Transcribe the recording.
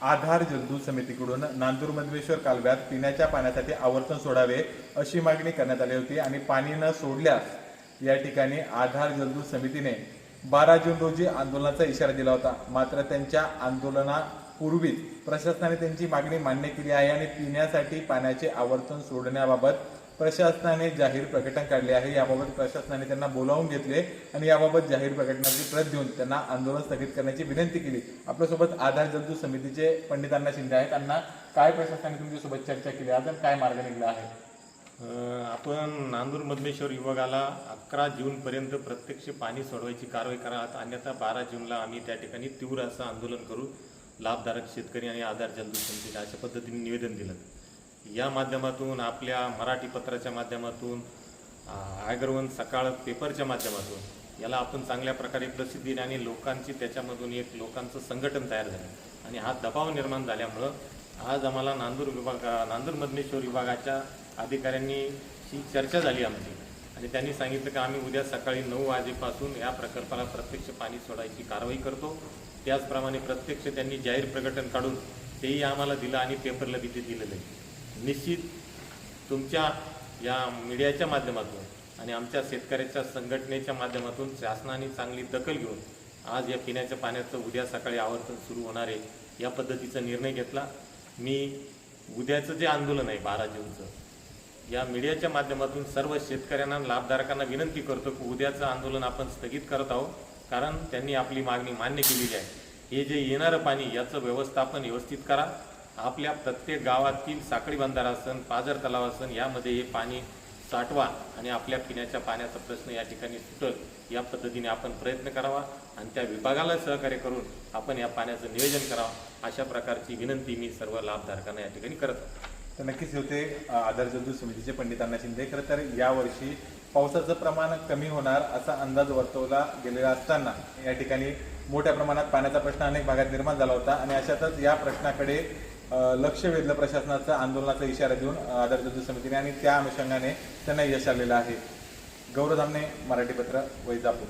आधार जलदूत समितीकडून नांदूर मधमेश्वर कालव्यात पिण्याच्या पाण्यासाठी आवर्तन सोडावे अशी मागणी करण्यात आली होती आणि पाणी न सोडल्यास या ठिकाणी आधार जलदूत समितीने 12 जून रोजी आंदोलनाचा इशारा दिला होता। मात्र त्यांच्या आंदोलनापूर्वीच प्रशासनाने त्यांची मागणी मान्य केली आहे आणि पिण्यासाठी पाण्याचे आवर्तन सोडण्याबाबत प्रशासनाने जाहीर प्रकटन काढले आहे। याबाबत प्रशासनाने त्यांना बोलावून घेतले आणि याबाबत जाहीर प्रकटनाची प्रत देऊन त्यांना आंदोलन स्थगित करण्याची विनंती केली। आपल्यासोबत आधार जलदूत समितीचे पंडित अण्णा शिंदे आहेत। त्यांना काय प्रशासनाने तुमच्यासोबत चर्चा केली, अजून काय मार्ग निघाला आहे? आपण नांदूर मधमेश्वर विभागाला 11 जूनपर्यंत प्रत्यक्ष पाणी सोडवायची कारवाई करा, अन्यथा 12 जूनला आम्ही त्या ठिकाणी तीव्र असं आंदोलन करू। लाभधारक शेतकरी आणि आधार जलदूत समितीने अशा पद्धतीने निवेदन दिलं। या माध्यमातून आपल्या मराठी पत्राच्या माध्यमातून आगरवन सकाळ पेपरच्या माध्यमातून याला आपण चांगल्या प्रकारे प्रसिद्धी दिली आणि लोकांची त्याच्यामधून एक लोकांचं संघटन तयार झालं आणि हा दबाव निर्माण झाल्यामुळं आज आम्हाला नांदूर मधमेश्वर विभागाच्या अधिकाऱ्यांनी ही चर्चा झाली आमची आणि त्यांनी सांगितलं की आम्ही उद्या सकाळी 9 वाजेपासून या प्रकल्पाला प्रत्यक्ष पाणी सोडायची कारवाई करतो। त्याचप्रमाणे प्रत्यक्ष त्यांनी जाहीर प्रकटन काढून तेही आम्हाला दिलं आणि पेपरला बी ते दिलेलं आहे। निश्चित तुमच्या या मीडियाच्या माध्यमातून आणि आमच्या शेतकऱ्याच्या संघटनेच्या माध्यमातून शासनाने चांगली दखल घेऊन आज या पिण्याच्या पाण्याचं उद्या सकाळी आवर्तन सुरू होणार आहे या पद्धतीचा निर्णय घेतला। मी उद्याचं जे आंदोलन आहे 12 जूनचं या मीडियाच्या माध्यमातून सर्व शेतकऱ्यांना लाभधारकांना विनंती करतो की उद्याचं आंदोलन आपण स्थगित करत आहोत, कारण त्यांनी आपली मागणी मान्य केलेली आहे। हे जे येणारं पाणी याचं व्यवस्थापन व्यवस्थित करा। आपल्या प्रत्येक गावातील साखळी बंधारा असन, पाझर तलाव असन, यामध्ये हे पाणी साठवा आणि आपल्या पिण्याच्या पाण्याचा प्रश्न या ठिकाणी सुटेल या पद्धतीने आपण प्रयत्न करावा आणि त्या विभागाला सहकार्य करून आपण या पाण्याचं नियोजन करावं अशा प्रकारची विनंती मी सर्व लाभधारकांना या ठिकाणी करत आहे। तर नक्कीच होते आधार जलदूत समितीचे पंडित अण्णा शिंदे। खरं तर यावर्षी पावसाचं प्रमाण कमी होणार असा अंदाज वर्तवला गेलेला असताना या ठिकाणी मोठ्या प्रमाणात पाण्याचा प्रश्न अनेक भागात निर्माण झाला होता आणि अशातच या प्रश्नाकडे लक्ष वेधलं प्रशासनाचं आंदोलनाचा इशारा देऊन आधार जलदूत समितीने आणि त्या अनुषंगाने त्यांना यश आलेलं आहे। गौरव धामणे, मराठी पत्र, वैजापूर।